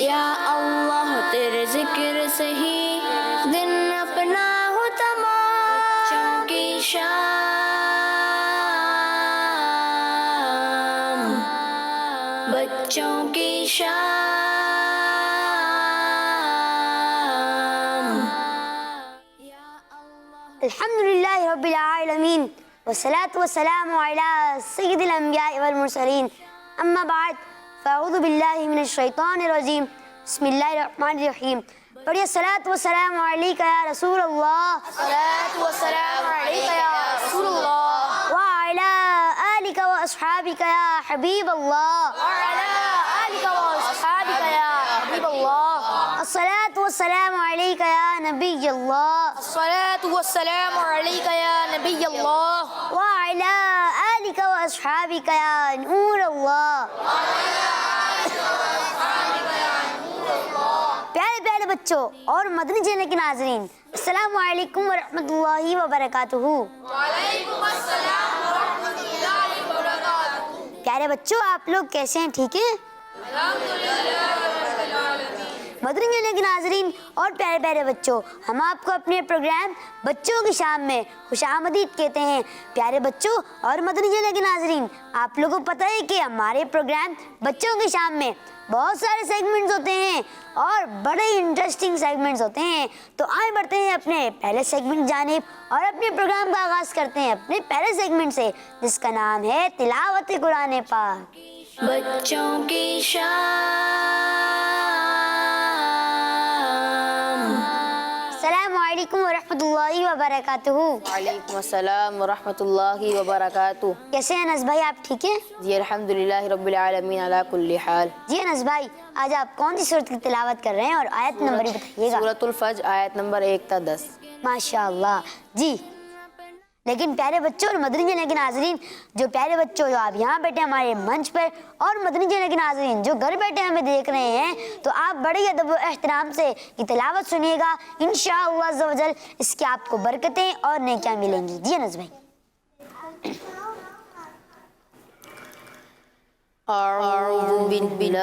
یا اللہ تیرے ذکر سے ہی دن اپنا ہو تمام، بچوں کی شام، بچوں کی شام۔ الحمدللہ رب العالمین والصلاة والسلام علی سید الانبیاء والمرسلین، اما بعد فاعوذ باللہ من الشیطان الرجیم، بسم اللہ الرحمن الرحیم۔ پڑھیے الصلاة والسلام علیکہ یا رسول اللہ، الصلاة والسلام علیکہ یا رسول اللہ، وعلی آلک واصحابک یا حبیب اللہ، وعلی آلک واصحابک یا حبیب اللہ، الصلاة والسلام علیکہ یا نبی اللہ، الصلاة والسلام علیکہ یا نبی اللہ، وعلی آلک واصحابک یا نور اللہ۔ پیارے پیارے بچوں اور مدنی چینل کے ناظرین، السلام علیکم ورحمۃ اللہ وبرکاتہ۔ وعلیکم السلام ورحمۃ اللہ وبرکاتہ۔ پیارے بچوں، آپ لوگ کیسے ہیں؟ ٹھیک ہیں؟ مدنی چینل کے ناظرین اور پیارے پیارے بچوں، ہم آپ کو اپنے پروگرام بچوں کی شام میں خوش آمدید کہتے ہیں۔ پیارے بچوں اور مدنی چینل کے ناظرین، آپ لوگوں کو پتہ ہے کہ ہمارے پروگرام بچوں کی شام میں بہت سارے سیگمنٹس ہوتے ہیں اور بڑے انٹرسٹنگ سیگمنٹس ہوتے ہیں۔ تو آئیں بڑھتے ہیں اپنے پہلے سیگمنٹ جانب اور اپنے پروگرام کا آغاز کرتے ہیں اپنے پہلے سیگمنٹ سے، جس کا نام ہے تلاوت قرآن پاک۔ بچوں کی شام۔ السلام علیکم ورحمۃ اللہ وبرکاتہ۔ وعلیکم السلام ورحمۃ اللہ وبرکاتہ۔ کیسے ہیں انس بھائی؟ آپ ٹھیک ہیں؟ جی الحمدللہ رب العالمین علی کل حال۔ جی انس بھائی، آج آپ کون سی صورت کی تلاوت کر رہے ہیں اور آیت نمبر بھی بتائیے گا؟ سورۃ الفجر آیت نمبر 1 تا 10۔ ماشاء اللہ جی۔ لیکن پیارے بچوں اور مدنی چینل کے ناظرین، جو پیارے بچوں جو آپ یہاں بیٹھے ہمارے منچ پر، اور مدنی چینل کے ناظرین جو گھر بیٹھے ہمیں دیکھ رہے ہیں، تو آپ بڑے ادب و احترام سے یہ تلاوت سنیے گا۔ انشاءاللہ عز و جل اس کی آپ کو برکتیں اور نیکیاں ملیں گی۔ جی انس بھائی۔ اعوذ باللہ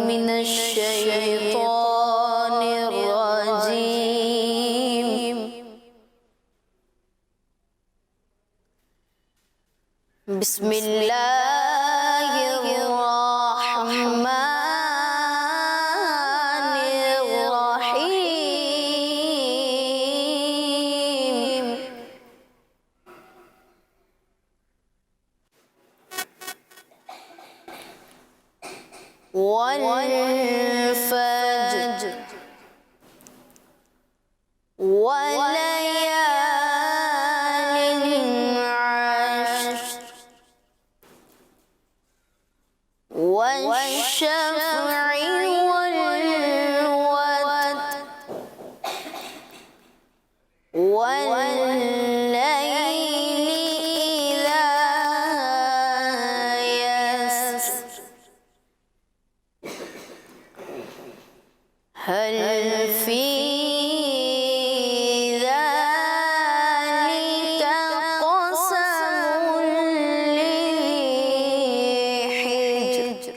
من الشیطان الرجیم، بسم اللہ الرحمن الرحیم۔ والفجر وليال عشر والشفع والوتر والليل إذا يسر، هل في ذلك قسم لذي حجر،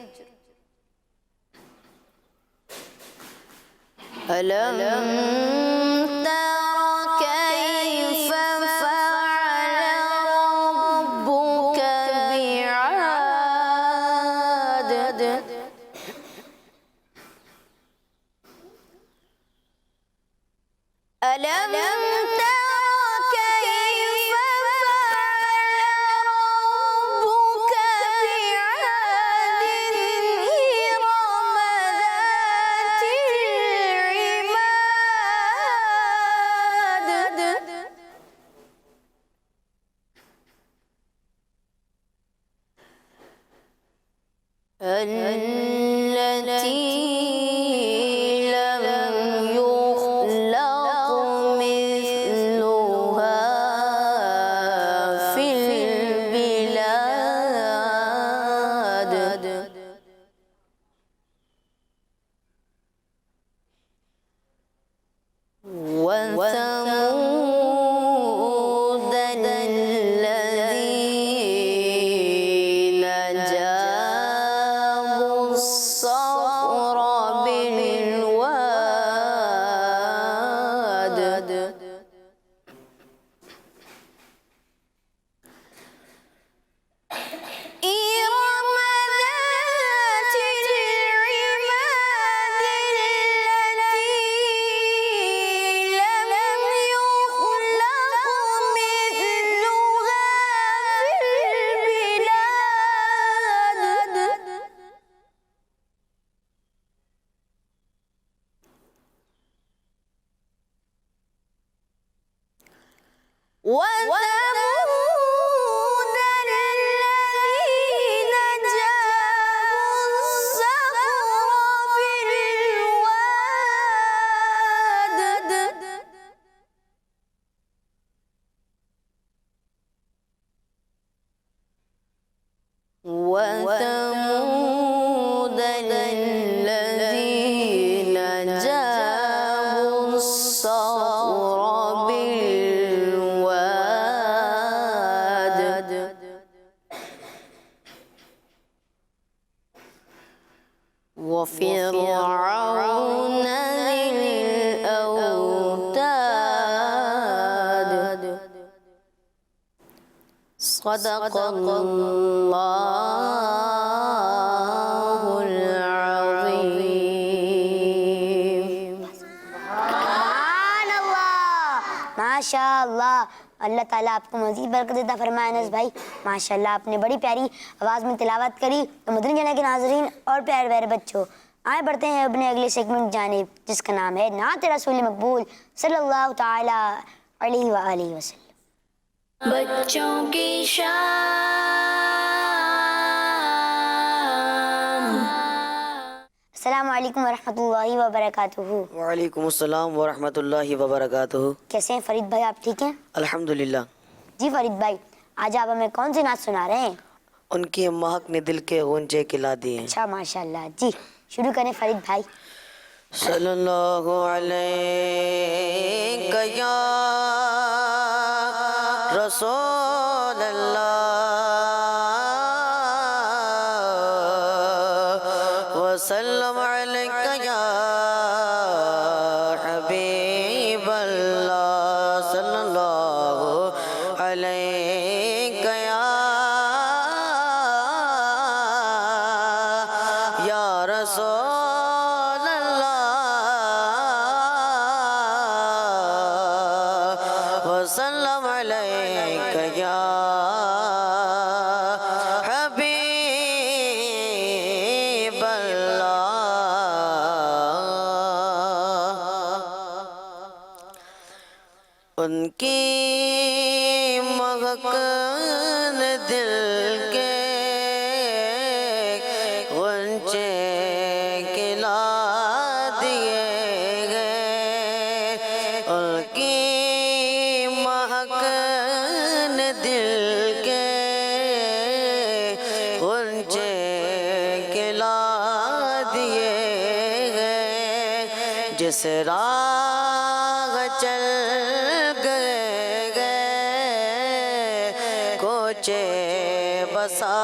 ألم تر كيف فعل ربك بعاد، ألم تر كيف فعل ربك بعاد إرم ذات العماد، التي لم يخلق مثلها وثمود الذين جابوا الصخر بالواد وثمود الذين جابوا الصخر بالواد وفرعون ذي الأوتاد صدق الله العظيم. سبحان اللہ، ماشاء اللہ. اللہ تعالیٰ آپ کو مزید برکت عطا فرمائے. انس بھائی ماشاء اللہ آپ نے بڑی پیاری آواز میں تلاوت کری. تو مدنی چینل کے ناظرین اور پیارے پیارے بچوں، آئے بڑھتے ہیں اپنے اگلے سیگمنٹ جانب جس کا نام ہے نعت رسول مقبول صلی اللہ تعالی علیہ وآلہ وسلم. بچوں کی شان. السلام علیکم ورحمۃ اللہ وبرکاتہ. وعلیکم السلام ورحمۃ اللہ وبرکاتہ. کیسے ہیں فرید بھائی، آپ ٹھیک ہیں؟ الحمدللہ. جی فرید بھائی، آج آپ ہمیں کون سی نعت سنا رہے ہیں؟ ان کی مہک نے دل کے غنچے کھلا دیے. اچھا ماشاء اللہ. جی شروع کریں فرید بھائی. صلی اللہ علیہ یا رسول اللہ وسلم علیہ یا حبیب اللہ صلی اللہ علیہ یا رسول اللہ وسلم علیک یا حبیب اللہ. ان کی مہک نے دل کے غنچے کھلا دیے گئے. ان کی مہک نے دل کے غنچے کھلا دیے گئے. جس راہ چل گئے کوچے بسا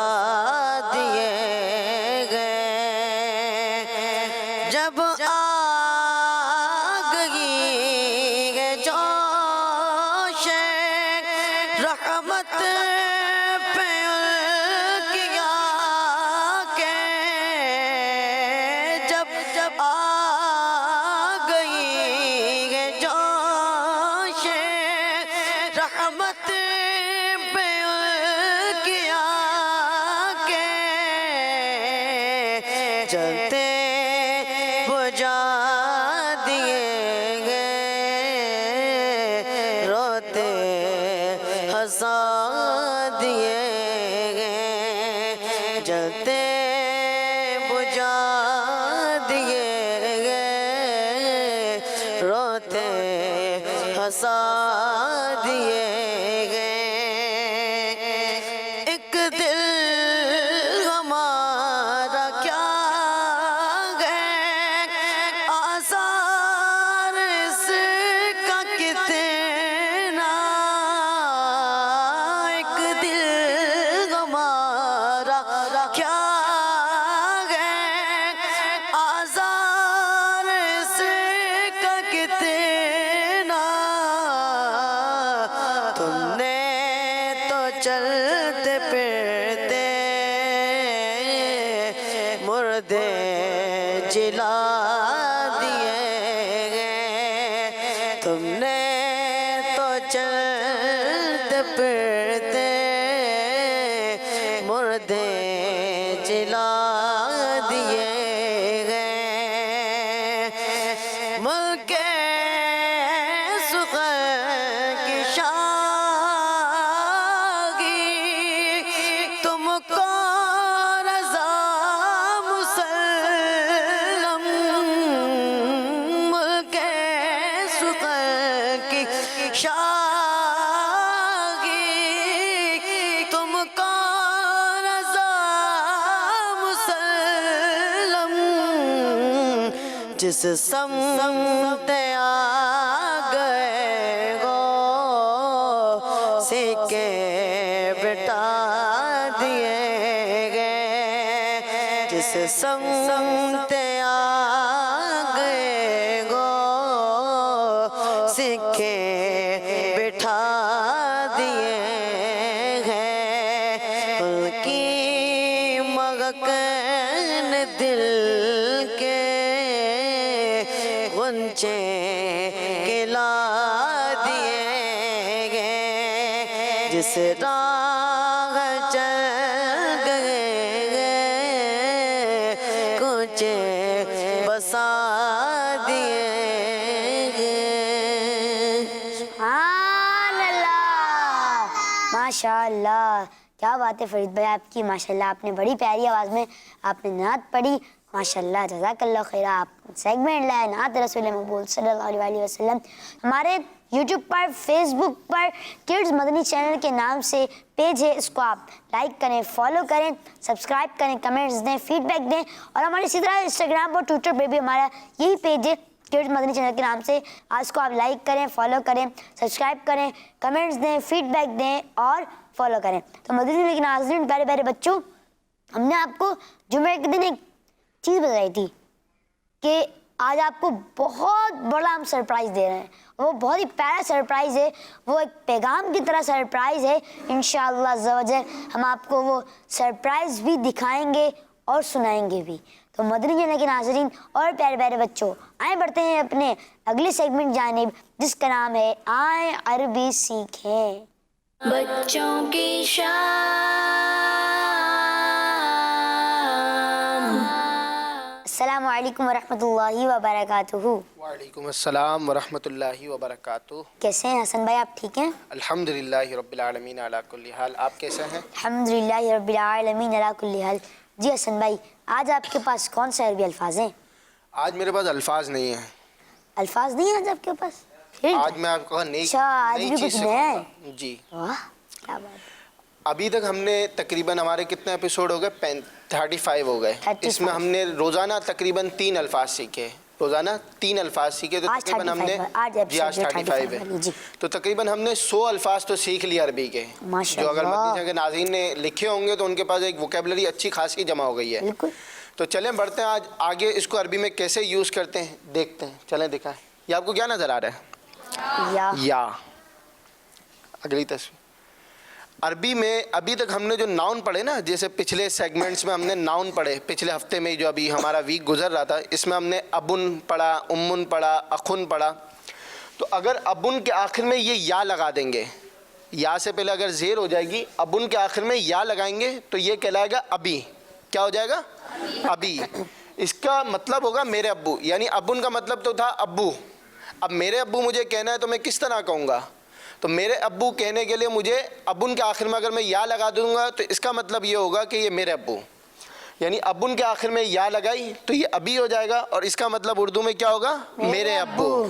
دیے گئے. جب آ گئی ہے جوش رحمت پہ کیا کہ جب آ گئی ہے جوش رحمت پہ کیا کہ چلتے بجا دیے گئے روتے ہنسا دیے گئے. جلتے بجا دیے گئے روتے ہنسا دیے گئے. ایک دل ہمارا کیا گئے آثار اس کا کتنا. ایک دل ہمارا کیا گئے آثار اس کا کتنا. تم نے تو چلتے پھرتے مردے جلا دیے گئے. تم نے تو چلتے پھرتے مردے جلا دیے گئے. ملک سخن کی شان جس سمت آ گئے ہو سکے بٹا دیے گئے جس سمت آ گئے ہو سکے بٹھا دیے ہیں ان کی مغکن دل کے غنچے کلا دیے گئے جس راہ چل گئے کچھ بسا دیے گئے سبحان اللہ، ماشاء اللہ، کیا بات ہے فرید بھائی آپ کی، ماشاء اللہ آپ نے بڑی پیاری آواز میں آپ نے نعت پڑھی، ماشاء اللہ، جزاک اللہ خیر۔ آپ سیگمنٹ لائے نعت رسول مقبول صلی اللہ علیہ وسلم۔ ہمارے یوٹیوب پر، فیس بک پر کڈز مدنی چینل کے نام سے پیج ہے، اس کو آپ لائک کریں، فالو کریں، سبسکرائب کریں، کمنٹس دیں، فیڈ بیک دیں، اور ہمارے اسی طرح انسٹاگرام اور ٹویٹر پہ بھی ہمارا یہی پیج ہے کڈز مدنی چینل کے نام سے، اس کو آپ لائک کریں، فالو کریں، سبسکرائب کریں، کمنٹس دیں، فیڈ بیک دیں اور فالو کریں۔ تو مدنی چینل کے ناظرین، پیارے پیارے بچوں، ہم نے آپ کو جمعے کے دن ایک چیز بتائی تھی کہ آج آپ کو بہت بڑا ہم سرپرائز دے رہے ہیں، وہ بہت ہی پیارا سرپرائز ہے، وہ ایک پیغام کی طرح سرپرائز ہے۔ انشاءاللہ عز و جل ہم آپ کو وہ سرپرائز بھی دکھائیں گے اور سنائیں گے بھی۔ تو مدنی چینل کے ناظرین اور پیارے پیارے بچوں، آئیں بڑھتے ہیں اپنے اگلے سیگمنٹ جانب، جس کا نام ہے آئیں عربی سیکھیں۔ بچوں کی شام۔ السلام علیکم ورحمۃ اللہ وبرکاتہ۔ وعلیکم السلام ورحمۃ اللہ وبرکاتہ۔ کیسے ہیں حسن بھائی، آپ ٹھیک ہیں؟ الحمدللہ رب العالمین علی کل حال، آپ کیسے ہیں؟ الحمدللہ رب العالمین علی کل حال۔ جی حسن بھائی، آج آپ کے پاس کون سے عربی الفاظ ہیں؟ آج میرے پاس الفاظ نہیں ہیں، الفاظ نہیں ہیں آج آپ کے پاس؟ پھر آج میں آپ کو نئی اچھا، آج بھی چیز کچھ سکھاؤں نیا گا۔ ہے؟ جی، واہ، کیا بات ہے۔ ابھی تک ہم نے تقریباً ہمارے کتنے ایپیسوڈ ہو گئے؟ 35 ہو گئے۔ 35 اس میں ہم نے روزانہ تقریباً 3 الفاظ سیکھے، روزانہ 3 الفاظ سیکھے، تو آج تقریباً ہم نے 35 آج جی آج episode 35 ہے، والی، جی۔ تو تقریباً ہم نے 100 الفاظ تو سیکھ لیے عربی کے، ماشاء جو اگر اللہ۔ مدنی چینل کے ناظرین نے لکھے ہوں گے تو ان کے پاس ایک ووکیبلری اچھی خاصی جمع ہو گئی ہے۔ بالکل۔ تو چلیں بڑھتے ہیں، آج آگے اس کو عربی میں کیسے یوز کرتے ہیں دیکھتے ہیں، چلیں دکھائیں۔ یہ آپ کو کیا نظر آ رہا ہے؟ یا۔ اگلی تصویر، عربی میں ابھی تک ہم نے جو ناؤن پڑھے نا، جیسے پچھلے سیگمنٹس میں ہم نے ناؤن پڑھے، پچھلے ہفتے میں جو ابھی ہمارا ویک گزر رہا تھا، اس میں ہم نے ابن پڑھا، امن پڑھا، اخن پڑھا۔ تو اگر ابن کے آخر میں یہ یا لگا دیں گے، یا سے پہلے اگر زیر ہو جائے گی، ابن کے آخر میں یا لگائیں گے تو یہ کہلائے گا ابی۔ کیا ہو جائے گا؟ ابی۔ اس کا مطلب ہوگا میرے ابو، یعنی ابن کا مطلب تو تھا ابو۔ اب میرے ابو مجھے کہنا ہے تو میں کس طرح کہوں گا؟ تو میرے ابو کہنے کے لیے مجھے ابن کے آخر میں اگر میں یا لگا دوں گا تو اس کا مطلب یہ ہوگا کہ یہ میرے ابو، یعنی ابن کے آخر میں یا لگائی تو یہ ابی ہو جائے گا، اور اس کا مطلب اردو میں کیا ہوگا؟ میرے ابو۔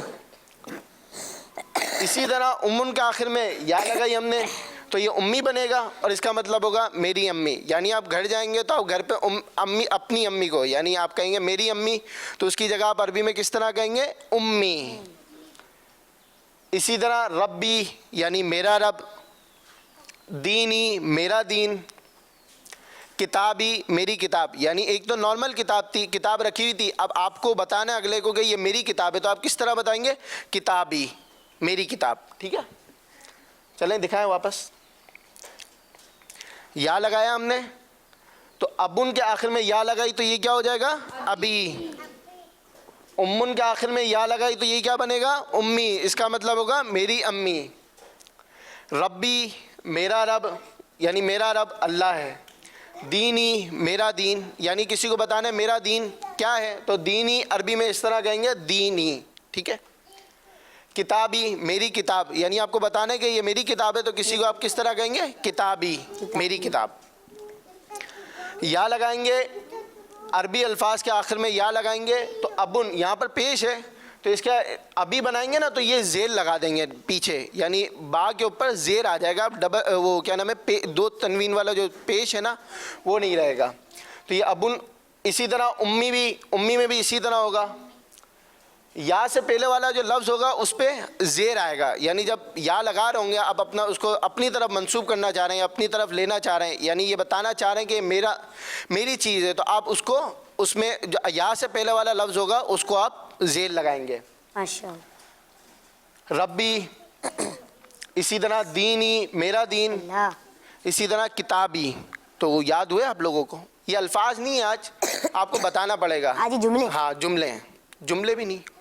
اسی طرح امن کے آخر میں یا لگائی ہم نے تو یہ امی بنے گا، اور اس کا مطلب ہوگا میری امی، یعنی آپ گھر جائیں گے تو آپ گھر پہ امی، اپنی امی کو، یعنی آپ کہیں گے میری امی، تو اس کی جگہ آپ عربی میں کس طرح کہیں گے؟ امی۔ اسی طرح ربی یعنی میرا رب، دینی میرا دین، کتابی میری کتاب، یعنی ایک تو نارمل کتاب تھی، کتاب رکھی ہوئی تھی، اب آپ کو بتانا ہے اگلے کو کہ یہ میری کتاب ہے، تو آپ کس طرح بتائیں گے؟ کتابی، میری کتاب۔ ٹھیک ہے، چلیں دکھائیں واپس۔ یا لگایا ہم نے تو ابن کے آخر میں یا لگائی تو یہ کیا ہو جائے گا؟ ابی۔ امن کے آخر میں یا لگائی تو یہ کیا بنے گا؟ امی، اس کا مطلب ہوگا میری امی۔ ربی میرا رب، یعنی میرا رب اللہ ہے۔ دینی میرا دین، یعنی کسی کو بتانا ہے میرا دین کیا ہے تو دینی عربی میں اس طرح کہیں گے دینی۔ ٹھیک ہے۔ کتابی میری کتاب، یعنی آپ کو بتانا ہے کہ یہ میری کتاب ہے تو کسی کو آپ کس طرح کہیں گے؟ کتابی، میری کتاب۔ یا لگائیں گے عربی الفاظ کے آخر میں یا لگائیں گے تو ابن یہاں پر پیش ہے تو اس کا ابھی بنائیں گے نا تو یہ زیر لگا دیں گے پیچھے، یعنی با کے اوپر زیر آ جائے گا، ڈبل وہ کیا نام ہے، 2 تنوین والا جو پیش ہے نا وہ نہیں رہے گا، تو یہ ابن۔ اسی طرح امی بھی، امی میں بھی اسی طرح ہوگا، یا سے پہلے والا جو لفظ ہوگا اس پہ زیر آئے گا، یعنی جب یا لگا رہے ہوں گے اب اپنا اس کو اپنی طرف منسوب کرنا چاہ رہے ہیں، اپنی طرف لینا چاہ رہے ہیں، یعنی یہ بتانا چاہ رہے ہیں کہ میری چیز ہے، تو آپ اس کو اس میں جو یا سے پہلے والا لفظ ہوگا اس کو آپ زیر لگائیں گے. ماشاء اللہ. ربی، اسی طرح دینی میرا دین، اللہ. اسی طرح کتابی. تو وہ یاد ہوئے آپ لوگوں کو؟ یہ الفاظ نہیں ہے، آج آپ کو بتانا پڑے گا. آج یہ جملے. ہاں جملے ہیں، جملے بھی نہیں،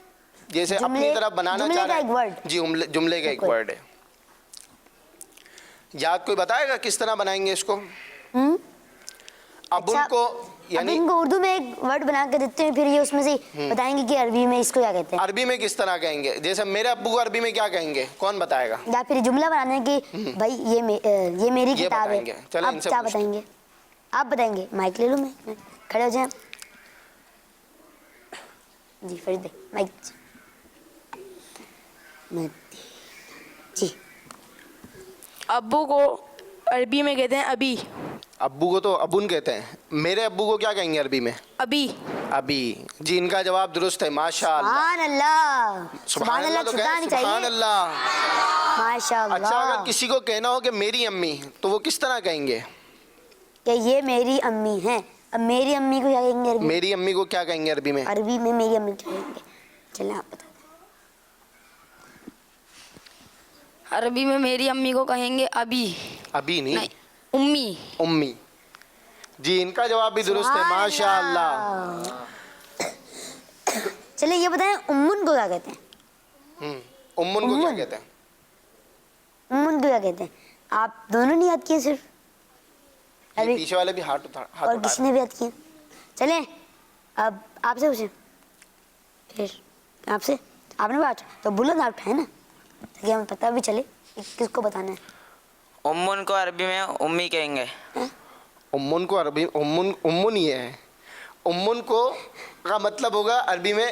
جیسے اپنی جملے- طرف بنانا جملے چاہ کا رہے ایک ہیں. word. جی جملے کا ایک ورڈ ہے. یاد کوئی بتائے گا کس طرح بنائیں گے اس کو؟ اب ان اچھا، کو اب یعنی ان کو اردو میں ایک ورڈ بنا کے دیتے ہیں، پھر یہ اس میں سے بتائیں گے کہ عربی میں اس کو کیا کہتے ہیں، عربی میں کس طرح کہیں گے. جیسے میرے ابو کو عربی میں کیا کہیں گے، کون بتائے گا؟ یا پھر جملہ بنانا ہے کہ بھائی یہ میری یہ کتاب ہے. بتائیں گے. چلیں آپ ان سے کیا پوچھتے بتائیں گے؟ آپ بتائیں گے. مائک لے لوں میں، کھڑے ہو جائیں. جی فرید مائک. جی. ابو کو عربی میں کہتے ہیں ابی. ابو کو تو ابن کہتے ہیں. میرے ابو کو کیا کہیں گے عربی میں؟ ابی. ابھی. جی ان کا جواب درست ہے. ماشاء اللہ. سبحان اللہ. سبحان اللہ تو چھٹا کہیں نہیں سبحان چاہیے. اللہ. ماشاء اچھا اگر اللہ. کسی کو کہنا ہو کہ میری امی، تو وہ کس طرح کہیں گے؟ کہ یہ میری امی ہیں. اب میری امی کو کیا کہیں گے عربی؟ میری امی کو کیا کہیں گے عربی میں؟ عربی میں میری امی کیا کہیں گے؟ چلیں آپ بتا دیں. عربی میں میری امی کو کہیں گے ابی. ابھی نہیں، امی. امی. جی ان کا جواب بھی درست ہے. سبحان ماشاء اللہ. چلیں یہ بتائیں امن کو کیا کہتے ہیں؟ امن کو کیا امن. کہتے ہیں؟ امن کو کیا کہتے ہیں؟ آپ دونوں نے یاد کیے صرف؟ یہ ابھی پیچھے والے بھی ہاتھ اور کسی نے بھی یاد کیے؟ چلیں اب آپ سے پوچھیں. پھر آپ سے آپ نے بات تو بلند آپ اٹھائیں نا، تاکہ ہمیں پتہ بھی چلے کہ کس کو بتانا ہے. امن کو عربی میں امی کہیں گے. امن کو عربی امن یہ ہے. امن کو کا مطلب ہوگا عربی میں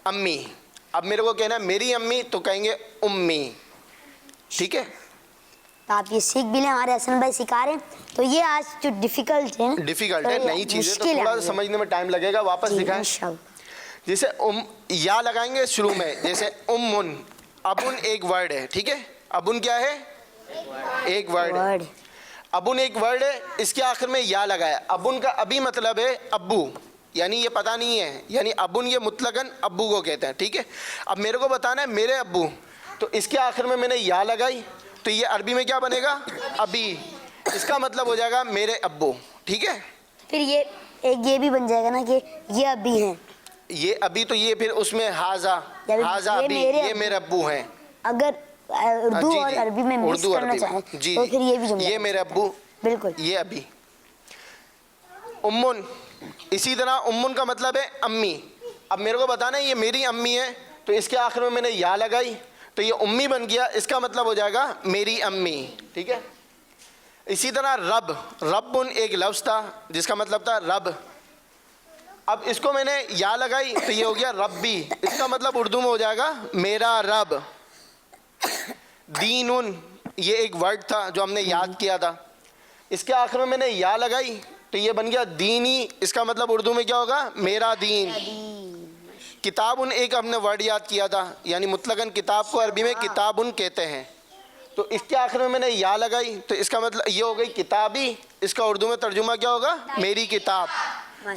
امی. اب میرے کو کہنا ہے میری امی، تو کہیں گے امی. ٹھیک ہے. تو آپ یہ سیکھ بھی لیں، ہمارے حسن بھائی سکھا رہے ہیں. تو یہ آج جو ڈیفیکلٹ ہے ڈیفیکلٹ ہے، نئی چیز ہے، تو مشکل تھوڑا سا سمجھنے میں ٹائم لگے گا. واپس دکھائیں. انشاءاللہ. جیسے یا لگائیں گے شروع میں. جیسے امن، ابن ایک ورڈ ہے. ٹھیک ہے. ابن کیا ہے؟ ایک ورڈ ہے. ورڈ. ابن ایک ورڈ ہے، اس کے آخر میں یا لگایا. ابن کا ابھی مطلب ہے ابو، یعنی یہ پتہ نہیں ہے، یعنی ابن یہ مطلقاً ابو کو کہتے ہیں. ٹھیک ہے. اب میرے کو بتانا ہے میرے ابو، تو اس کے آخر میں نے یا لگائی، تو یہ عربی میں کیا بنے گا؟ ابھی. اس کا مطلب ہو جائے گا میرے ابو. ٹھیک ہے. پھر یہ ایک یہ بھی بن جائے گا نا کہ یہ ابھی ہیں. یہ ابھی تو یہ پھر اس میں ہاضا یعنی ہاضا یہ ابھی، میرے یہ میرے ابو ہیں. اگر اردو جی اور جی. عربی میں مکس اردو کرنا عربی چاہیں میں. جی تو جی. پھر یہ بھی جملہ یہ میرے ابو، بالکل. یہ ابھی. امن، اسی طرح امن کا مطلب ہے امی. اب میرے کو بتانا ہے یہ میری امی ہے، تو اس کے آخر میں نے یا لگائی، تو یہ امی بن گیا. اس کا مطلب ہو جائے گا میری امی. ٹھیک ہے. اسی طرح رب، رب ایک لفظ تھا جس کا مطلب تھا رب. اب اس کو میں نے یا لگائی تو یہ ہو گیا ربی. اس کا مطلب اردو میں ہو جائے گا میرا رب. دین، یہ ایک ورڈ تھا جو ہم نے یاد کیا تھا. اس کے آخر میں نے یا لگائی تو یہ بن گیا دینی. اس کا مطلب اردو میں کیا ہوگا؟ میرا دین. کتاب ایک ہم نے ورڈ یاد کیا تھا، یعنی مطلقاً کتاب کو عربی میں کتاب کہتے ہیں. تو اس کے آخر میں نے یا لگائی تو اس کا مطلب یہ ہو گئی کتابی. اس کا اردو میں ترجمہ کیا ہوگا؟ میری کتاب.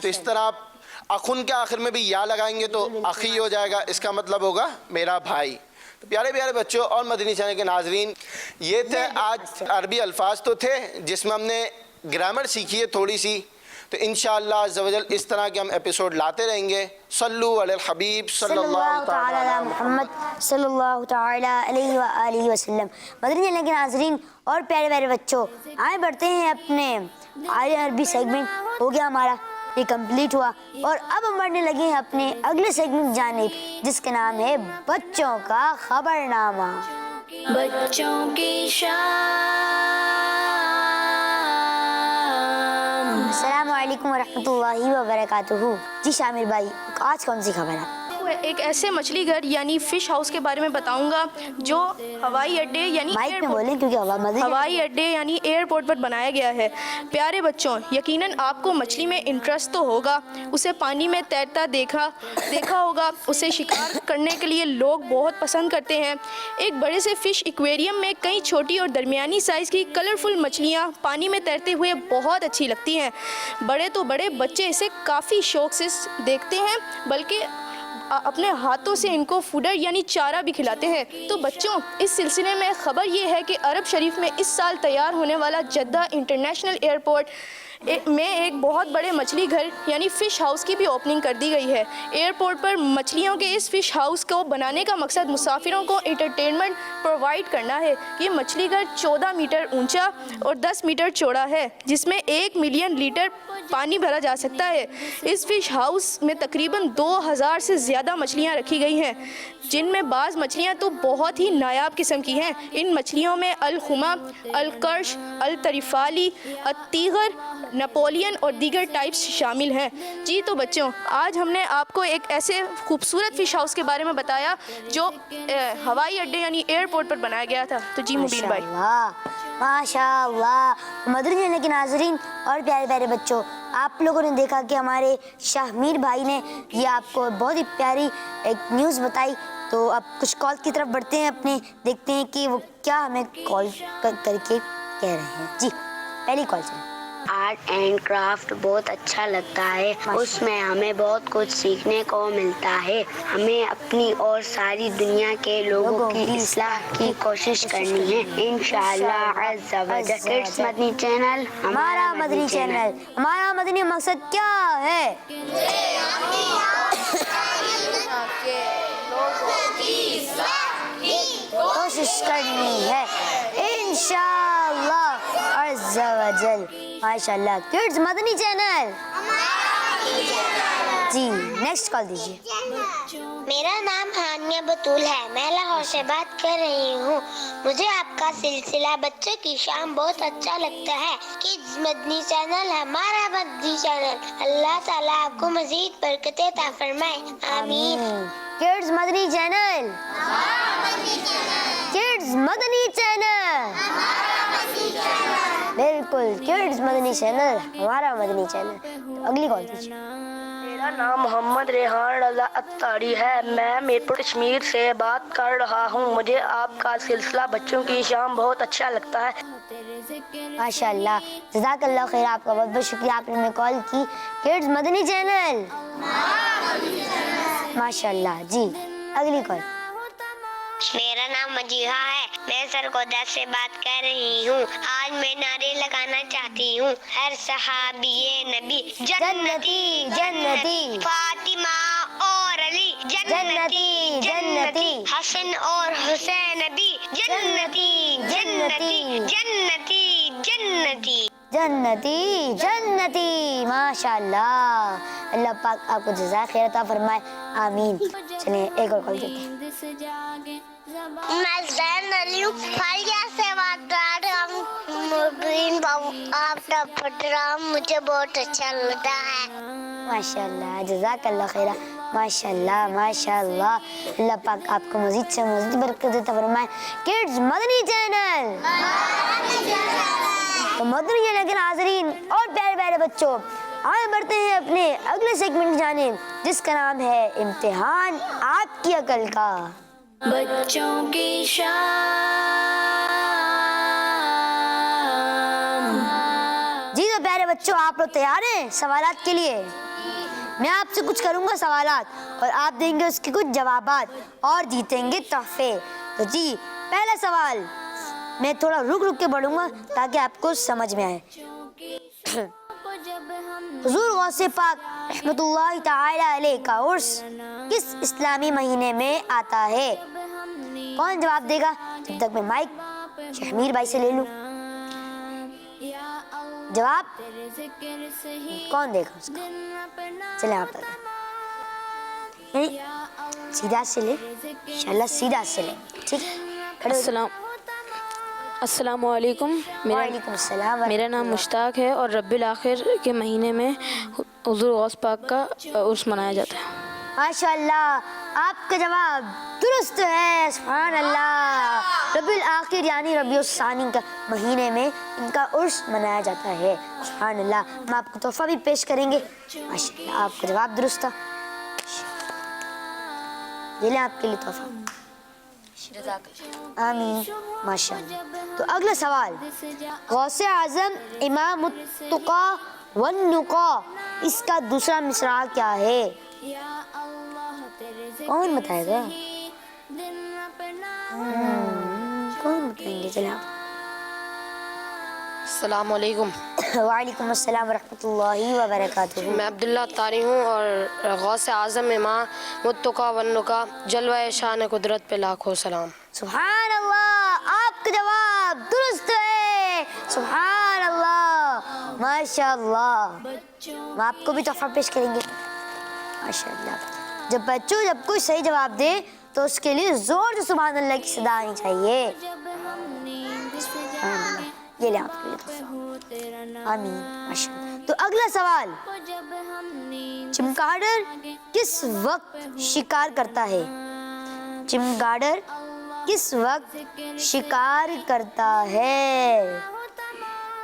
تو اس طرح آپ اخن کے آخر میں بھی یا لگائیں گے تو اخی ہو جائے گا. اس کا مطلب ہوگا میرا بھائی. تو پیارے پیارے بچوں اور مدنی چینل کے ناظرین، یہ تھے آج عربی الفاظ تو تھے جس میں ہم نے گرامر سیکھی ہے تھوڑی سی. تو انشاءاللہ عز و جل اس طرح کے ہم ایپیسوڈ لاتے رہیں گے. صلو علی الحبیب صلی اللہ تعالی تعالی علی محمد صلی اللہ تعالی علیہ وآلہ وسلم. مدنی چینل کے ناظرین اور پیارے پیارے بچوں، آئے بڑھتے ہیں اپنے عربی سیگمنٹ. ہو گیا ہمارا، یہ کمپلیٹ ہوا، اور اب ہم بڑھنے لگے ہیں اپنے اگلے سیگمنٹ جانب جس کے نام ہے بچوں کا خبرنامہ. بچوں کی شام. السلام علیکم ورحمۃ اللہ وبرکاتہ. جی شامر بھائی، آج کون سی خبر ہے؟ ایک ایسے مچھلی گھر یعنی فش ہاؤس کے بارے میں بتاؤں گا جو ہوائی اڈے یعنی مائک میں بولیں کیونکہ ہوائی اڈے یعنی ایئرپورٹ پر بنایا گیا ہے۔ پیارے بچوں، یقیناً آپ کو مچھلی میں انٹرسٹ تو ہوگا، اسے پانی میں تیرتا دیکھا ہوگا، اسے شکار کرنے کے لیے لوگ بہت پسند کرتے ہیں۔ ایک بڑے سے فش ایکویریم میں کئی چھوٹی اور درمیانی سائز کی کلرفل مچھلیاں پانی میں تیرتے ہوئے بہت اچھی لگتی ہیں۔ بڑے تو بڑے بچے اسے کافی شوق سے دیکھتے ہیں، بلکہ اپنے ہاتھوں سے ان کو فوڈر یعنی چارہ بھی کھلاتے ہیں۔ تو بچوں، اس سلسلے میں خبر یہ ہے کہ عرب شریف میں اس سال تیار ہونے والا جدہ انٹرنیشنل ایئرپورٹ میں ایک بہت بڑے مچھلی گھر یعنی فش ہاؤس کی بھی اوپننگ کر دی گئی ہے۔ ایئرپورٹ پر مچھلیوں کے اس فش ہاؤس کو بنانے کا مقصد مسافروں کو انٹرٹینمنٹ پرووائڈ کرنا ہے۔ یہ مچھلی گھر 14 میٹر اونچا اور 10 میٹر چوڑا ہے، جس میں 1 ملین لیٹر پانی بھرا جا سکتا ہے۔ اس فش ہاؤس میں تقریباً 2000 سے زیادہ مچھلیاں رکھی گئی ہیں، جن میں بعض مچھلیاں تو بہت ہی نایاب قسم کی ہیں۔ ان مچھلیوں میں الخمہ، الکرش، التریفالی، التیغر، نپولین اور دیگر ٹائپس شامل ہیں۔ جی تو بچوں، آج ہم نے آپ کو ایک ایسے خوبصورت فش ہاؤس کے بارے میں بتایا جو ہوائی اڈے یعنی ایئرپورٹ پر بنایا گیا تھا۔ تو جی مبین بھائی، ماشاء اللہ۔ مدنی چینل کے ناظرین اور پیارے پیارے بچوں، آپ لوگوں نے دیکھا کہ ہمارے شاہ میر بھائی نے یہ آپ کو بہت ہی پیاری ایک نیوز بتائی۔ تو اب کچھ کال کی طرف بڑھتے ہیں، اپنے دیکھتے ہیں کہ وہ کیا ہمیں کال کر کے کہہ رہے ہیں۔ جی پہلی کال سے آرٹ اینڈ کرافٹ بہت اچھا لگتا ہے، اس میں ہمیں بہت کچھ سیکھنے کو ملتا ہے۔ ہمیں اپنی اور ساری دنیا کے لوگوں کی اصلاح کی کوشش کرنی ہے انشاءاللہ عز و جل۔ کڈس مدنی چینل ہمارا مدنی چینل، ہمارا مدنی مقصد کیا ہے؟ کوشش کرنی ہے انشاءاللہ عز و جل۔ ماشاءاللہ کڈس مدنی چینل۔ جی نیکسٹ کال دیجیے۔ میرا نام ہانیہ بطول ہے، میں لاہور سے بات کر رہی ہوں۔ مجھے آپ کا سلسلہ بچوں کی شام بہت اچھا لگتا ہے۔ کڈس مدنی چینل ہمارا مدنی چینل۔ اللہ تعالیٰ آپ کو مزید برکتیں عطا فرمائے، آمین۔ کڈس مدنی چینل، کڈس مدنی چینل، بالکل کڈس مدنی چینل ہمارا مدنی چینل۔ اگلی کال دیجیے۔ میرا نام محمد ریحان رضا اتاری ہے، میں میرپور کشمیر سے بات کر رہا ہوں۔ مجھے آپ کا سلسلہ بچوں کی شام بہت اچھا لگتا ہے۔ ماشاء اللہ، جزاک اللہ خیر، آپ کا بہت بہت شکریہ، آپ نے ہمیں کال کی۔ کڈس مدنی چینل، ماشاء اللہ۔ جی اگلی کال۔ میرا نام مجیحہ ہے، میں سرگودا سے بات کر رہی ہوں۔ آج میں نعرے لگانا چاہتی ہوں، ہر صحابی نبی جنتی جنتی، فاطمہ اور علی جنتی جنتی، حسن اور حسین نبی جنتی جنتی جنتی جنتی جنتی جنتی، ماشاء اللہ۔ اللہ پاک آپ کو جزائے خیر عطا فرمائے، آمین۔ چلیے ایک اور کال دیتے ہیں۔ میں زین علی ہوں، فالیا سے بات کر رہا ہوں۔ مبین بابو آپ کا پروگرام مجھے بہت اچھا لگتا ہے۔ ماشاء اللہ، جزاک اللہ خیر، ماشاء اللہ ماشاء اللہ۔ اللہ پاک آپ کو مزید سے مزید برکت عطا فرمائے۔ کڈس مدنی چینل، تو مدنی چینل کے ناظرین اور پیارے پیارے بچوں، آئے بڑھتے ہیں اپنے اگلے سیگمنٹ جانب، جس کا نام ہے امتحان آپ کی عقل کا۔ بچوں کی شام۔ جی تو پیارے بچوں، آپ لوگ تیار ہیں سوالات کے لیے؟ میں آپ سے کچھ کروں گا سوالات اور آپ دیں گے اس کے کچھ جوابات اور جیتیں گے تحفے۔ تو جی پہلا سوال میں تھوڑا رک رک کے پڑھوں گا تاکہ آپ کو سمجھ میں آئے۔ حضور غوث پاک رحمۃ اللہ تعالی علیہ کا عرس کس اسلامی مہینے میں آتا ہے؟ کون جواب دے گا؟ جب تک میں مائک شہمیر بھائی سے لے لوں۔ جواب کون دے گا اس کا؟ چلیں آپ سیدھا سے لے، انشاءاللہ سیدھا سے لے، ٹھیک۔ السلام علیکم، وعلیکم السلام۔ میرا نام مشتاق ہے اور ربیع الاخر کے مہینے میں حضور غوث پاک کا عرس منایا جاتا ہے۔ ماشاء اللہ، آپ کا جواب درست ہے. سبحان اللہ. ربیع الآخر یعنی ربیع الثانی کا مہینے میں ان کا عرس منایا جاتا ہے. سبحان اللہ. ہم آپ کو تحفہ بھی پیش کریں گے. ماشاء اللہ آپ کا جواب درست تھا. یہ لیں آپ کے لیے تحفہ. آمین. ماشاء اللہ. تو اگلا سوال, غوث اعظم امام التقا والنقا, اس کا دوسرا مصرع کیا ہے؟ کون بتائے گا؟ کون بتائیں گے؟ چلیں آپ. السلام علیکم. وعلیکم السلام ورحمۃ اللہ وبرکاتہ. میں عبداللہ تاری ہوں اور غوث اعظم امام التقا والنقا جلوہ شان قدرت پہ لاکھوں سلام. سبحان اللہ. آپ کا جواب درست ہے. سبحان اللہ. ماشاء اللہ. ہم آپ کو بھی تحفہ پیش کریں گے. ماشاء اللہ. جب کوئی صحیح جواب دے تو اس کے لیے زور سے سبحان اللہ کی صدا آنی چاہیے. سبحان اللہ. یہ لیں آپ کے لیے تحفہ. آمین. ماشاء اللہ. تو اگلا سوال, چمگادڑ کس وقت شکار کرتا ہے؟ چمگادڑ کس وقت شکار کرتا ہے؟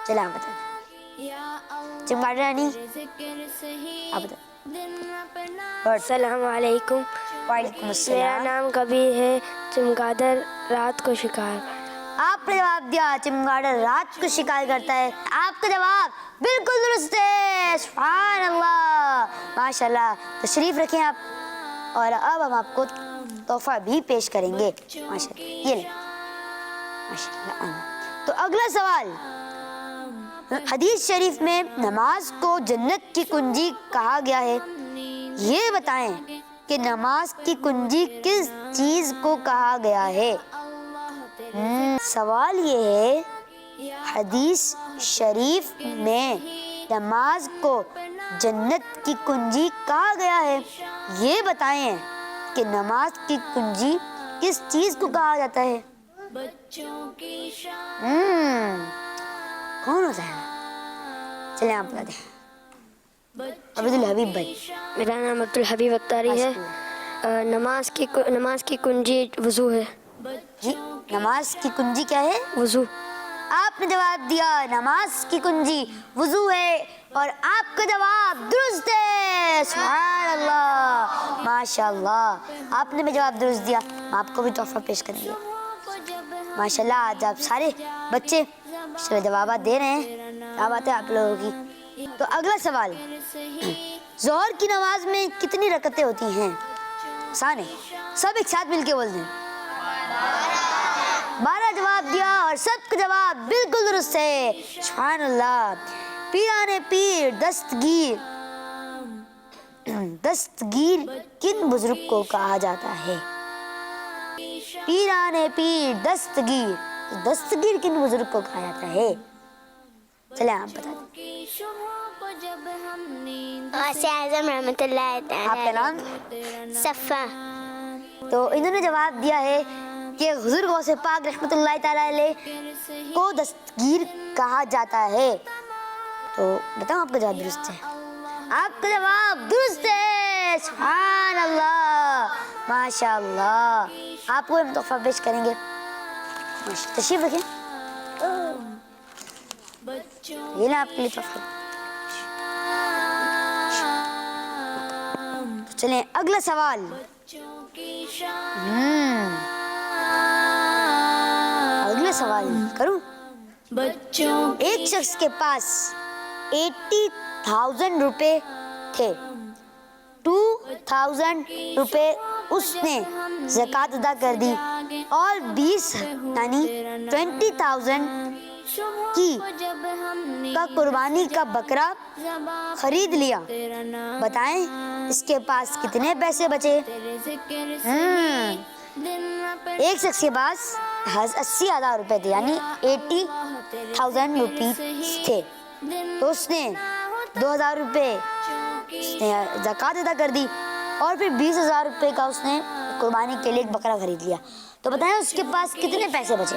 چلیں آپ بتا دیں. چمگادڑ یعنی آپ بتا. السلام علیکم. وعلیکم میرا السلام. نام کبیر ہے. چمگادڑ رات کو شکار. آپ نے جواب دیا چمگادڑ رات کو شکار کرتا ہے. آپ کا جواب بالکل درست ہے. سبحان اللہ. ماشاء اللہ. تشریف رکھیں آپ. اور اب ہم آپ کو تحفہ بھی پیش کریں گے. ماشاء اللہ. یہ لیں. ماشاء اللہ. آمین. تو اگلا سوال, حدیث شریف میں نماز کو جنت کی کنجی کہا گیا ہے. یہ بتائیں کہ نماز کی کنجی کس چیز کو کہا گیا ہے؟ سوال یہ ہے, حدیث شریف میں نماز کو جنت کی کنجی کہا گیا ہے. یہ بتائیں کہ نماز کی کنجی کس چیز کو کہا جاتا ہے؟ کون ہوتا ہے؟ چلیں آپ بتا دیں. عبد الحبیب بھائی. میرا نام عبد الحبیب اختاری ہے. نماز کی کنجی وضو ہے. جی, نماز کی کنجی کیا ہے؟ وضو. آپ نے جواب دیا نماز کی کنجی وضو ہے, اور آپ کا جواب درست ہے. سبحان اللہ. ماشاء اللہ. آپ نے بھی جواب درست دیا. ہم آپ کو بھی تحفہ پیش کریں گے. ماشاء اللہ. آج آپ سارے بچے جوابات دے رہے ہیں. کیا بات ہے آپ لوگوں کی. تو اگلا سوال, ظہر کی نماز میں کتنی رکعتیں ہوتی ہیں؟ آسان ہے, سب ایک ساتھ مل کے بول دیں. 12 جواب دیا اور سب کا جواب بالکل درست ہے. سبحان اللہ. پیرانے پیر دستگیر کن بزرگ کو کہا جاتا ہے؟ پیرانے پیر دستگیر کن بزرگ کو کہا جاتا ہے؟ چلیں آپ بتا دیں. غوث اعظم رحمۃ اللہ آپ کا نام؟ صفا. تو انہوں نے جواب دیا ہے کہ حضور غوث پاک رحمۃ اللہ تعالیٰ علیہ کو دستگیر کہا جاتا ہے. تو بتاؤ آپ کا جواب درست ہے. آپ کا جواب درست ہے. سبحان اللہ. ماشاء اللہ. آپ کو ہم تحفہ پیش کریں گے. تشریف رکھیں. یہ نا آپ کے لیے تحفہ. چلیں اگلا سوال. اگلا سوال کروں. ایک شخص کے پاس 80,000 روپے تھے. 2,000 روپے اس نے زکوٰۃ ادا کر دی اور 20 یعنی 20,000 کی کا قربانی کا بکرا خرید لیا. بتائیں اس کے پاس کتنے پیسے بچے؟ ایک شخص کے پاس 80,000 روپے تھے یعنی 80,000 روپیز تھے. تو اس نے 2,000 روپے اس نے زکوٰۃ ادا کر دی اور پھر 20,000 روپے کا اس نے قربانی کے لیے ایک بکرا خرید لیا. تو بتائیں اس کے پاس کتنے پیسے بچے؟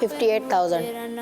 58,000।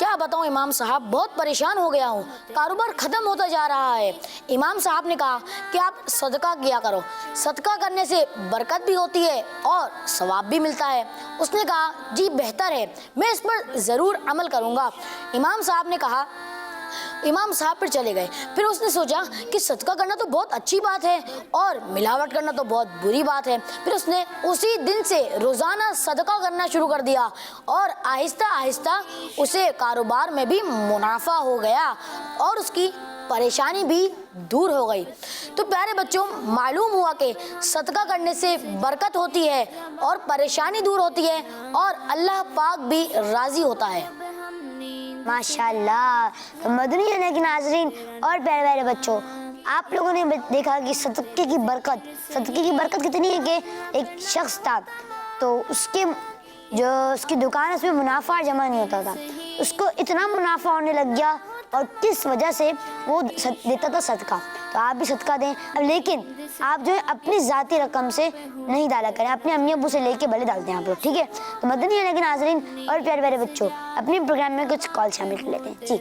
کیا بتاؤں امام صاحب، بہت پریشان ہو گیا ہوں، کاروبار ختم ہوتا جا رہا ہے۔ امام صاحب نے کہا کہ آپ صدقہ کیا کرو، صدقہ کرنے سے برکت بھی ہوتی ہے اور ثواب بھی ملتا ہے۔ اس نے کہا جی بہتر ہے، میں اس پر ضرور عمل کروں گا۔ امام صاحب نے کہا، امام صاحب پر چلے گئے۔ پھر اس نے سوچا کہ صدقہ کرنا تو بہت اچھی بات ہے اور ملاوٹ کرنا تو بہت بری بات ہے۔ پھر اس نے اسی دن سے روزانہ صدقہ کرنا شروع کر دیا اور آہستہ آہستہ اسے کاروبار میں بھی منافع ہو گیا اور اس کی پریشانی بھی دور ہو گئی۔ تو پیارے بچوں، معلوم ہوا کہ صدقہ کرنے سے برکت ہوتی ہے اور پریشانی دور ہوتی ہے اور اللہ پاک بھی راضی ہوتا ہے۔ ماشاءاللہ۔ تو مدنی چینل کے ناظرین اور پیارے پیارے بچوں، آپ لوگوں نے دیکھا کہ صدقے کی برکت کتنی ہے کہ ایک شخص تھا تو اس کی دکان، اس میں منافع جمع نہیں ہوتا تھا، اس کو اتنا منافع ہونے لگ گیا اور کس وجہ سے وہ دیتا تھا صدقہ۔ تو آپ بھی صدقہ دیں، لیکن آپ جو ہے اپنی ذاتی رقم سے نہیں ڈالا کریں، اپنے امی ابو سے لے کے بھلے ڈالتے ہیں آپ لوگ، ٹھیک ہے؟ تو مدنی چینل کے ناظرین اور پیارے پیارے بچوں، اپنے پروگرام میں کچھ کال شامل کر لیتے ہیں۔ جی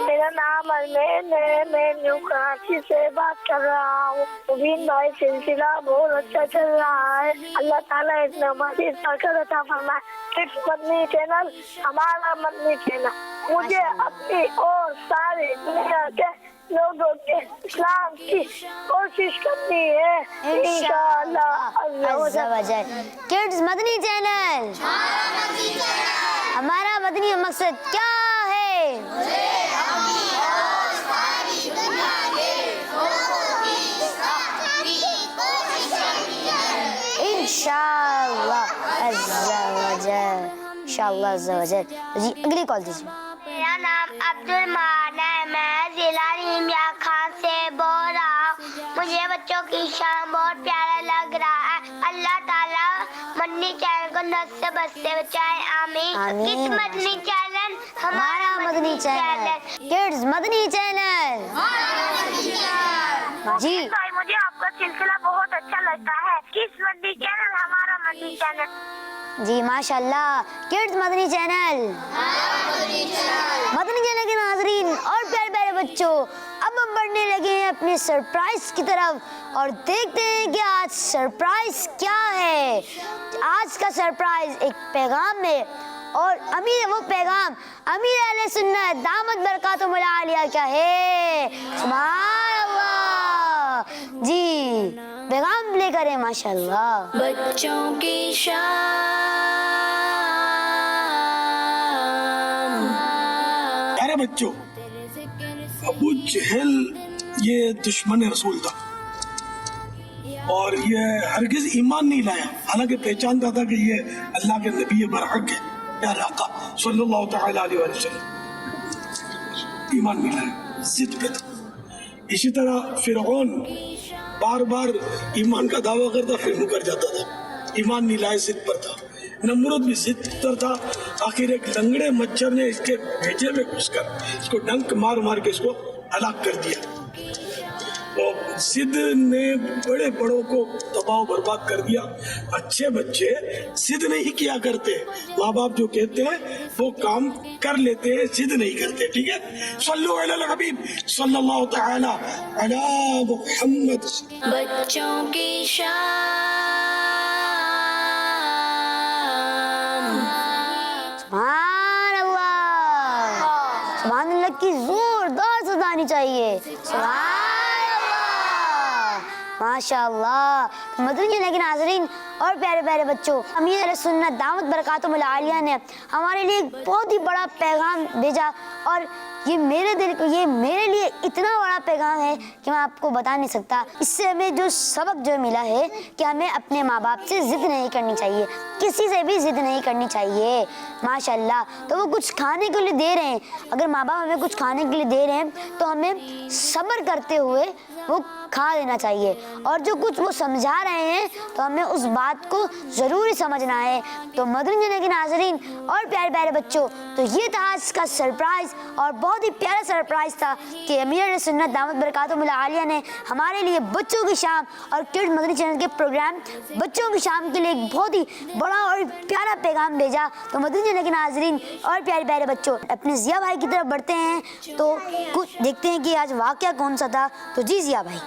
میرا نام ارمین ہے، میں نیو کراچی سے بات کر رہا ہوں۔ مبین بھائی سلسلہ بہت اچھا چل رہا ہے، اللہ تعالیٰ اتنا مزید برکت عطا فرمائے۔ صرف مدنی چینل ہمارا مدنی چینل، مجھے اپنی اور سارے دنیا کے لوگوں کے اسلام کی کوشش کرنی ہے انشاءاللہ عز و جل۔ کڈز مدنی چینل، ہمارا مدنی مقصد کیا ہے؟ انشاءاللہ عز و جل، انشاءاللہ عز و جل۔ جی اگلی کال دیجیے۔ میرا نام عبد الرحمان ہے، میں ضلع نیمیا خان سے بول رہا ہوں۔ مجھے بچوں کی شان بہت پیارا لگ رہا ہے۔ اللہ تعالیٰ مدنی چینل کو نس سے بس سے بچائے، آمین۔ کس مدنی چینل؟ ہمارا مدنی چینل، کڈز مدنی چینل۔ جی بھائی مجھے آپ کا سلسلہ بہت اچھا لگتا ہے، کس مدنی چینل؟ ہمارا مدنی چینل۔ جی ماشاءاللہ، کڈز مدنی چینل، مدنی چینل کے ناظرین اور پیارے پیارے بچوں، اب ہم بڑھنے لگے ہیں اپنے سرپرائز کی طرف اور دیکھتے ہیں کہ آج سرپرائز کیا ہے۔ آج کا سرپرائز ایک پیغام ہے اور وہ پیغام امیر اہل سنت دامت برکاتہم العالیہ کیا ہے؟ سبحان اللہ۔ جی پیغام لے کر ماشاءاللہ۔ بچوں کی شان، پیارے بچوں، ابو جہل یہ دشمن رسول تھا اور یہ ہرگز ایمان نہیں لایا، حالانکہ پہچانتا تھا کہ یہ اللہ کے نبی برحق ہے پیارے آقا صلی اللہ تعالی علیہ وسلم، ایمان نہیں لایا، ضد پہ تھا۔ اسی طرح فرعون بار بار ایمان کا دعویٰ کرتا پھر مکر جاتا تھا، ایمان نہیں لائے، ضد پر تھا۔ نمرود بھی ضد پر تھا، آخر ایک لنگڑے مچھر نے اس کے بھیجے میں گھس کر اس کو ڈنک مار مار کے اس کو ہلاک کر دیا۔ ضد نے بڑے بڑوں کو تباہ و برباد کر دیا۔ اچھے بچے ضد نہیں کیا کرتے، ماں باپ جو کہتے ہیں وہ کام کر لیتے ہیں، ضد نہیں کرتے، ٹھیک ہے؟ صلو علی الحبیب صلی اللہ تعالی علی محمد۔ بچوں کی شان، سبحان اللہ، سبحان اللہ کی زوردار صدا آنی چاہیے، سبحان ماشاءاللہ۔ مدنی چینل کے ناظرین اور پیارے پیارے بچوں، امیر اہل سنت دامت برکاتہم العالیہ نے ہمارے لیے ایک بہت ہی بڑا پیغام بھیجا اور یہ میرے لیے اتنا بڑا پیغام ہے کہ میں آپ کو بتا نہیں سکتا۔ اس سے ہمیں جو سبق جو ملا ہے کہ ہمیں اپنے ماں باپ سے ضد نہیں کرنی چاہیے، کسی سے بھی ضد نہیں کرنی چاہیے ماشاءاللہ۔ تو وہ کچھ کھانے کے لیے دے رہے ہیں، اگر ماں باپ ہمیں کچھ کھانے کے لیے دے رہے ہیں تو ہمیں صبر کرتے ہوئے وہ کھا لینا چاہیے، اور جو کچھ وہ سمجھا رہے ہیں تو ہمیں اس بات کو ضروری سمجھنا ہے۔ تو مدنی چینل کے ناظرین اور پیارے پیارے بچوں، تو یہ تھا آج کا سرپرائز، اور بہت ہی پیارا سرپرائز تھا کہ امیر سنت دامت برکاتہم العالیہ نے ہمارے لیے بچوں کی شام اور کڈز مدنی چینل کے پروگرام بچوں کی شام کے لیے ایک بہت ہی بڑا اور پیارا پیغام بھیجا۔ تو مدنی چینل کے ناظرین اور پیارے پیارے بچوں، اپنے ضیاء بھائی کی طرف بڑھتے ہیں تو کچھ دیکھتے ہیں کہ آج واقعہ کون سا تھا۔ تو جی ضیاء بھائی۔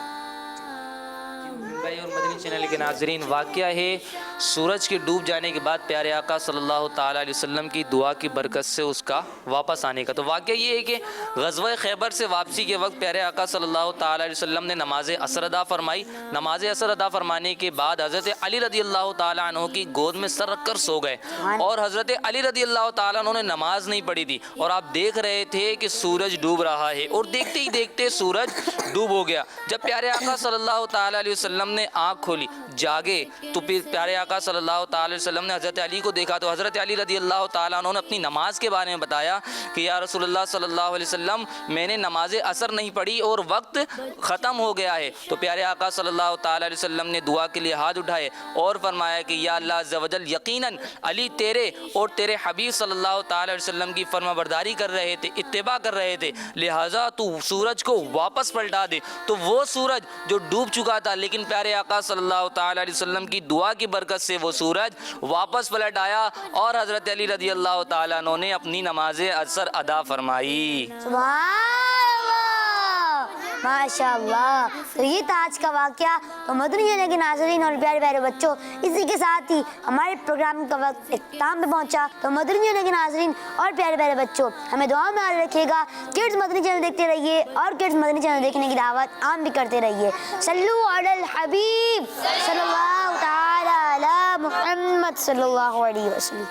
بھائی اور مدنی چینل کے ناظرین، واقعہ ہے سورج کے ڈوب جانے کے بعد پیارے آقا صلی اللہ تعالیٰ علیہ وسلم کی دعا کی برکت سے اس کا واپس آنے کا۔ تو واقعہ یہ ہے کہ غزوہ خیبر سے واپسی کے وقت پیارے آقا صلی اللہ تعالیٰ علیہ وسلم نے نماز عصر ادا فرمائی۔ نماز عصر ادا فرمانے کے بعد حضرت علی رضی اللہ تعالیٰ عنہ کی گود میں سر رکھ کر سو گئے، اور حضرت علی رضی اللہ تعالیٰ عنہ نے نماز نہیں پڑھی تھی، اور آپ دیکھ رہے تھے کہ سورج ڈوب رہا ہے، اور دیکھتے ہی دیکھتے سورج ڈوب ہو گیا۔ جب پیارے آقا صلی اللہ تعالیٰ علیہ وسلم نے آنکھ کھولی، جاگے، تو پھر پیارے آقا صلی اللہ تعالیٰ علیہ وسلم نے حضرت علی کو دیکھا، تو حضرت علی رضی اللہ تعالیٰ عنہ نے اپنی نماز کے بارے میں بتایا کہ یا رسول اللہ صلی اللہ علیہ وسلم، میں نے نماز عصر نہیں پڑھی اور وقت ختم ہو گیا ہے۔ تو پیارے آقا صلی اللہ تعالیٰ علیہ وسلم نے دعا کے لیے ہاتھ اٹھائے اور فرمایا کہ یا اللہ عز و جل، یقیناً علی تیرے اور تیرے حبیب صلی اللہ تعالیٰ علیہ وسلم کی فرما برداری کر رہے تھے، اتباع کر رہے تھے، لہٰذا تو سورج کو واپس پلٹا دے۔ تو وہ سورج جو ڈوب چکا تھا، لیکن پیارے آقا صلی اللہ تعالیٰ علیہ وسلم کی دعا کی برکت سے وہ سورج واپس پلٹ آیا، اور حضرت علی رضی اللہ تعالیٰ عنہ نے اپنی نماز عصر ادا فرمائی۔ سبحان اللہ، ماشاء اللہ۔ تو یہ تھا آج کا واقعہ۔ تو مدنی چینل کے ناظرین اور پیارے پیارے بچوں، اسی کے ساتھ ہی ہمارے پروگرام کا وقت اختتام پہ پہنچا۔ تو مدنی چینل کے ناظرین اور پیارے پیارے بچوں، ہمیں دعا میں یاد رکھیے گا، کڈز مدنی چینل دیکھتے رہیے، اور کڈز مدنی چینل دیکھنے کی دعوت عام بھی کرتے رہیے۔ صلو علی الحبیب صلی اللہ تعالی علی محمد صلی اللہ علیہ وسلم۔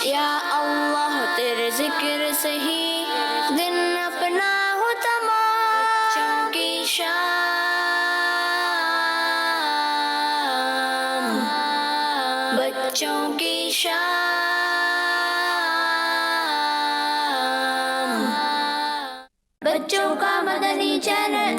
یا اللہ تیرے ذکر سے ہی دن اپنا ہو تمام، بچوں کی شام، بچوں کی شام، بچوں کا مدنی چینل